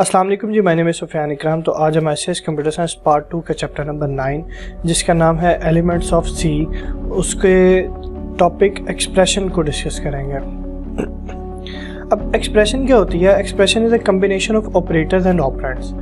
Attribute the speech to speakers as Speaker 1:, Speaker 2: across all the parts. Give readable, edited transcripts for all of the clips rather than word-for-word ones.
Speaker 1: अस्सलाम वालेकुम जी, my name is Sufiyan इकराम। तो आज हम एसएस कंप्यूटर साइंस पार्ट 2 का चैप्टर नंबर 9 जिसका नाम है एलिमेंट्स ऑफ सी, उसके टॉपिक एक्सप्रेशन को डिस्कस करेंगे। अब एक्सप्रेशन क्या होती है? Expression is a combination of operators and operands.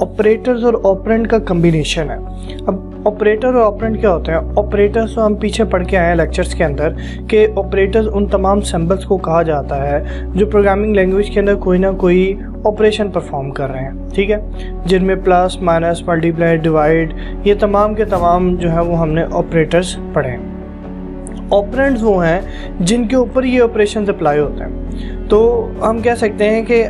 Speaker 1: Operators और ऑपरेंड का कम्बिनेशन है। अब ऑपरेटर और ऑपरेंड क्या होते हैं? ऑपरेटर्स तो हम पीछे पढ़ के आए हैं लेक्चर्स के अंदर कि ऑपरेटर्स उन तमाम सिंबल्स को कहा जाता है जो प्रोग्रामिंग लैंग्वेज के अंदर कोई ना कोई ऑपरेशन परफॉर्म कर रहे हैं, ठीक है, जिनमें प्लस, माइनस, मल्टीप्लाई, डिवाइड, ये तमाम के तमाम जो है वो हमने ऑपरेटर्स पढ़े हैं। ऑपरेंड्स वो हैं जिनके ऊपर ये ऑपरेशन अप्लाई होते हैं। तो हम कह सकते हैं कि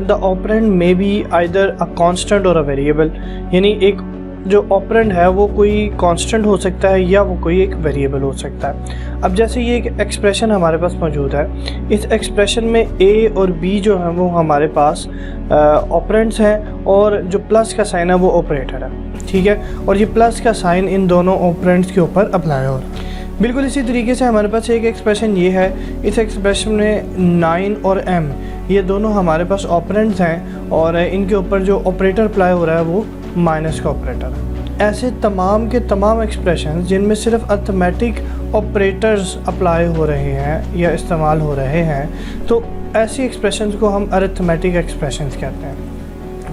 Speaker 1: द ऑपरेंड में बी आइदर अ कांस्टेंट और अ वेरिएबल, यानी एक जो ऑपरेंड है वो कोई कांस्टेंट हो सकता है या वो कोई एक वेरिएबल हो सकता है। अब जैसे ये एक एक्सप्रेशन हमारे पास मौजूद है, इस एक्सप्रेशन में ए और बी जो है वो हमारे पास ऑपरेंड्स हैं और जो प्लस का साइन है वो ऑपरेटर है, ठीक है, और ये प्लस का साइन इन दोनों ऑपरेंड्स के ऊपर अप्लाई हो रहा है। बिल्कुल इसी तरीके से हमारे पास एक एक्सप्रेशन ये है, इस एक्सप्रेशन में 9 और m ये दोनों हमारे पास ऑपरेंड्स हैं और इनके ऊपर जो ऑपरेटर अप्लाई हो रहा है वो माइनस का ऑपरेटर है। ऐसे तमाम के तमाम एक्सप्रेशन जिनमें सिर्फ अर्थमेटिक ऑपरेटर्स अप्लाई हो रहे हैं या इस्तेमाल हो रहे हैं, तो ऐसी एक्सप्रेशंस को हम अरिथमेटिक एक्सप्रेशंस कहते हैं।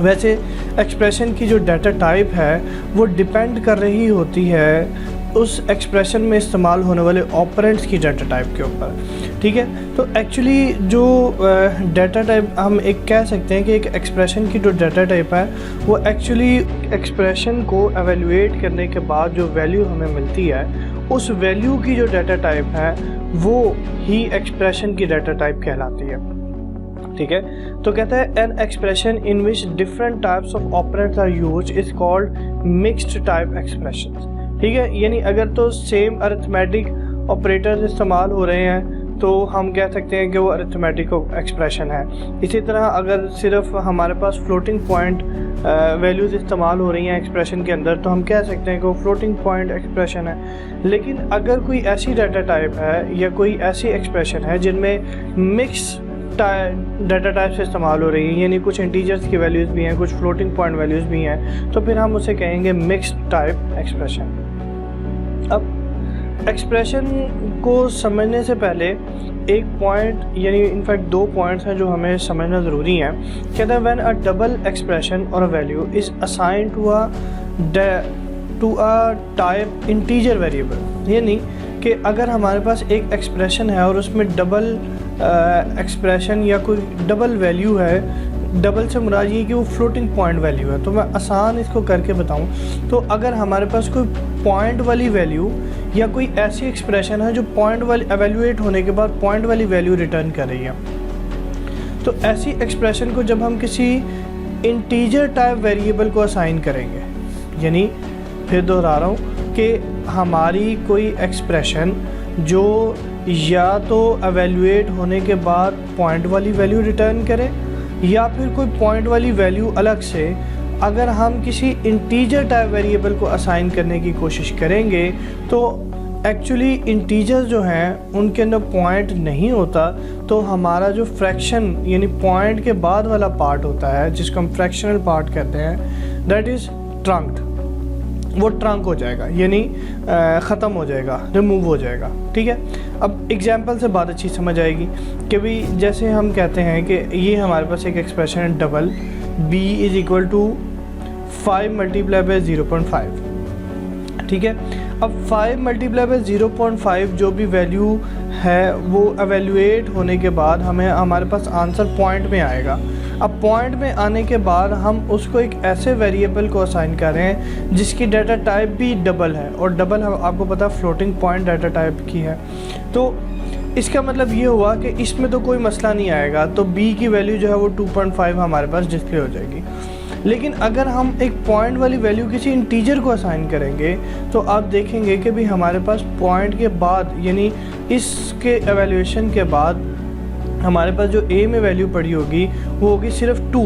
Speaker 1: वैसे एक्सप्रेशन की जो डाटा टाइप है वो डिपेंड कर रही होती है उस एक्सप्रेशन में इस्तेमाल होने वाले ऑपरेंड्स की डाटा टाइप के ऊपर, ठीक है। तो एक्चुअली जो डाटा टाइप हम एक कह सकते हैं कि एक एक्सप्रेशन की जो डाटा टाइप है वो एक्चुअली एक्सप्रेशन को एवेल्यूएट करने के बाद जो वैल्यू हमें मिलती है उस वैल्यू की जो डाटा टाइप है वो ही एक्सप्रेशन की डाटा टाइप कहलाती है, ठीक है। तो कहता है an expression in which different types of operands are used is called mixed type expressions, ठीक है। यानी अगर तो सेम अरिथमेटिक ऑपरेटर्स इस्तेमाल हो रहे हैं तो हम कह सकते हैं कि वो अरिथमेटिक एक्सप्रेशन है। इसी तरह अगर सिर्फ हमारे पास फ्लोटिंग पॉइंट वैल्यूज़ इस्तेमाल हो रही हैं एक्सप्रेशन के अंदर तो हम कह सकते हैं कि वो फ्लोटिंग पॉइंट एक्सप्रेशन है। लेकिन अगर कोई ऐसी डाटा टाइप है या कोई ऐसी एक्सप्रेशन है जिनमें मिक्स डाटा टाइप से इस्तेमाल हो रही है, यानी कुछ इंटीजर्स की वैल्यूज़ भी हैं, कुछ फ्लोटिंग पॉइंट वैल्यूज़ भी हैं, तो फिर हम उसे कहेंगे मिक्स्ड टाइप एक्सप्रेशन। अब एक्सप्रेशन को समझने से पहले एक पॉइंट यानी इनफैक्ट दो पॉइंट्स हैं जो हमें समझना ज़रूरी हैं। कहते हैं व्हेन अ डबल एक्सप्रेशन और a value is assign to a type integer variable, यानी कि अगर हमारे पास एक एक्सप्रेशन है और उसमें डबल एक्सप्रेशन या कोई डबल वैल्यू है, डबल से मुराद ये कि वो फ्लोटिंग पॉइंट वैल्यू है। तो मैं आसान इसको करके बताऊं तो अगर हमारे पास कोई पॉइंट वाली वैल्यू या कोई ऐसी एक्सप्रेशन है जो पॉइंट वाली एवेल्यूएट होने के बाद पॉइंट वाली वैल्यू रिटर्न कर रही है, तो ऐसी एक्सप्रेशन को जब हम किसी इंटीजर टाइप वेरिएबल को असाइन करेंगे, यानी फिर दोहरा रहा हूँ कि हमारी कोई एक्सप्रेशन जो या तो एवेल्यूएट होने के बाद पॉइंट वाली वैल्यू रिटर्न करे या फिर कोई पॉइंट वाली वैल्यू अलग से अगर हम किसी इंटीजर टाइप वेरिएबल को असाइन करने की कोशिश करेंगे तो एक्चुअली इंटीजर्स जो हैं उनके अंदर पॉइंट नहीं होता, तो हमारा जो फ्रैक्शन यानी पॉइंट के बाद वाला पार्ट होता है जिसको हम फ्रैक्शनल पार्ट कहते हैं, दैट इज़ ट्रंक्ड, वो ट्रंक हो जाएगा, यानी ख़त्म हो जाएगा, रिमूव हो जाएगा, ठीक है। अब एग्जांपल से बात अच्छी समझ आएगी कि भाई जैसे हम कहते हैं कि ये हमारे पास एक एक्सप्रेशन है double b is equal to 5 multiply by 0.5, ठीक है। अब 5 मल्टीप्लाई बाय 0.5 जो भी वैल्यू है वो एवेल्यूएट होने के बाद हमें हमारे पास आंसर पॉइंट में आएगा। अब पॉइंट में आने के बाद हम उसको एक ऐसे वेरिएबल को असाइन कर रहे हैं जिसकी डाटा टाइप भी डबल है, और डबल आपको पता है फ्लोटिंग पॉइंट डाटा टाइप की है। तो इसका मतलब ये हुआ कि इसमें तो कोई मसला नहीं आएगा, तो b की वैल्यू जो है वो 2.5 हमारे पास डिस्प्ले हो जाएगी। लेकिन अगर हम एक पॉइंट वाली वैल्यू किसी इंटीजर को असाइन करेंगे तो आप देखेंगे कि भी हमारे पास पॉइंट के बाद यानी इसके एवेल्यूएशन के बाद हमारे पास जो a में वैल्यू पड़ी होगी वो होगी सिर्फ 2,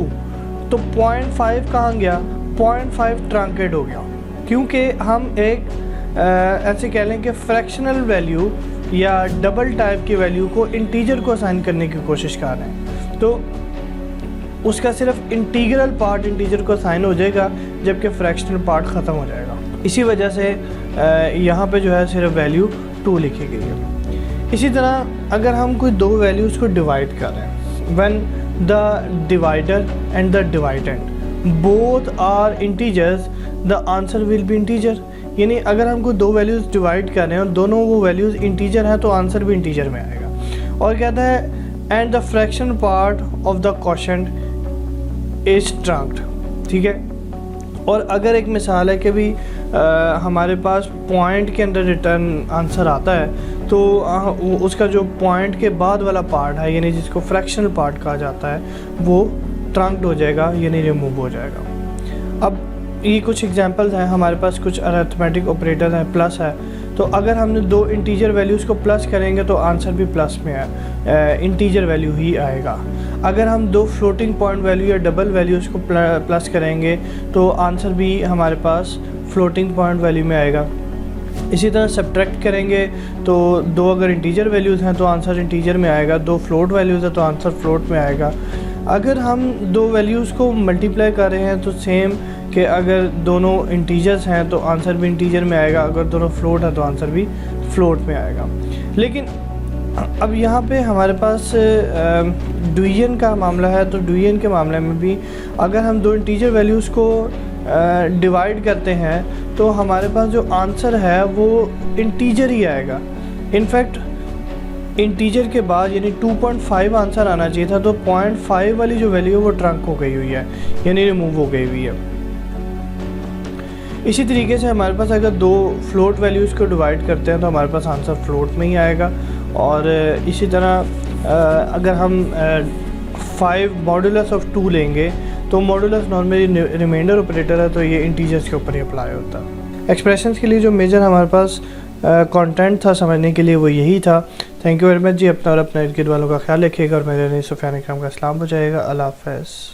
Speaker 1: तो 0.5 कहाँ गया? 0.5 ट्रंकेट हो गया, क्योंकि हम एक ऐसे कह लें कि फ्रैक्शनल वैल्यू या डबल टाइप की वैल्यू को इंटीजर को असाइन करने की कोशिश कर रहे हैं। तो उसका सिर्फ इंटीग्रल पार्ट इंटीजर को असाइन हो जाएगा, जबकि फ्रैक्शनल पार्ट ख़त्म हो जाएगा। इसी वजह से यहाँ पे जो है सिर्फ वैल्यू 2 लिखी गई है। इसी तरह अगर हम कोई दो वैल्यूज़ को डिवाइड कर रहे हैं, when the divider and the dividend both are integers the answer will be integer. यानी अगर हम कोई दो वैल्यूज़ डिवाइड कर रहे हैं और दोनों वो वैल्यूज़ इंटीजर हैं तो आंसर भी इंटीजर में आएगा। और कहता है and the fraction part of the quotient is truncated, ठीक है। और अगर एक मिसाल है कि भी हमारे पास पॉइंट के अंदर रिटर्न आंसर आता है तो उसका जो पॉइंट के बाद वाला पार्ट है, यानी जिसको फ्रैक्शनल पार्ट कहा जाता है, वो ट्रंक्ड हो जाएगा, यानी रिमूव हो जाएगा। अब ये कुछ एग्जांपल्स हैं, हमारे पास कुछ अरिथमेटिक ऑपरेटर हैं, प्लस है, तो अगर हमने दो इंटीजर वैल्यूज़ को प्लस करेंगे तो आंसर भी प्लस में है, इंटीजर वैल्यू ही आएगा। अगर हम दो फ्लोटिंग पॉइंट वैल्यू या डबल वैल्यूज़ को प्लस करेंगे तो आंसर भी हमारे पास फ्लोटिंग पॉइंट वैल्यू में आएगा। इसी तरह सब्ट्रैक्ट करेंगे तो दो अगर इंटीजर वैल्यूज़ हैं तो आंसर इंटीजर में आएगा, दो फ्लोट वैल्यूज़ है तो आंसर फ्लोट में आएगा। अगर हम दो वैल्यूज़ को मल्टीप्लाई कर रहे हैं तो सेम कि अगर दोनों इंटीजर्स हैं तो आंसर भी इंटीजर में आएगा, अगर दोनों फ्लोट है तो आंसर भी फ्लोट में आएगा। लेकिन अब यहाँ पे हमारे पास डिवीजन का मामला है, तो डिवीजन के मामले में भी अगर हम दो इंटीजर वैल्यूज़ को डिवाइड करते हैं तो हमारे पास जो आंसर है वो इंटीजर ही आएगा। इनफैक्ट इंटीजर के बाद यानी 2.5 आंसर आना चाहिए था, तो 0.5 वाली जो वैल्यू है वो ट्रंक हो गई हुई है, यानी रिमूव हो गई हुई है। इसी तरीके से हमारे पास अगर दो फ्लोट वैल्यूज़ को डिवाइड करते हैं तो हमारे पास आंसर फ्लोट में ही आएगा। और इसी तरह अगर हम 5 मॉडुलस ऑफ 2 लेंगे तो मॉडुलस नॉर्मली रिमाइंडर ऑपरेटर है, तो ये इंटीजर्स के ऊपर ही अप्लाई होता है। एक्सप्रेशंस के लिए जो मेजर हमारे पास कंटेंट था समझने के लिए वो यही था। थैंक यू वेरी मच जी। अपना और अपने इर्द गिर्द वालों का ख्याल रखिएगा और मेरे सुफियान इकराम का सलाम हो जाएगा। अल्लाह हाफ़िज़।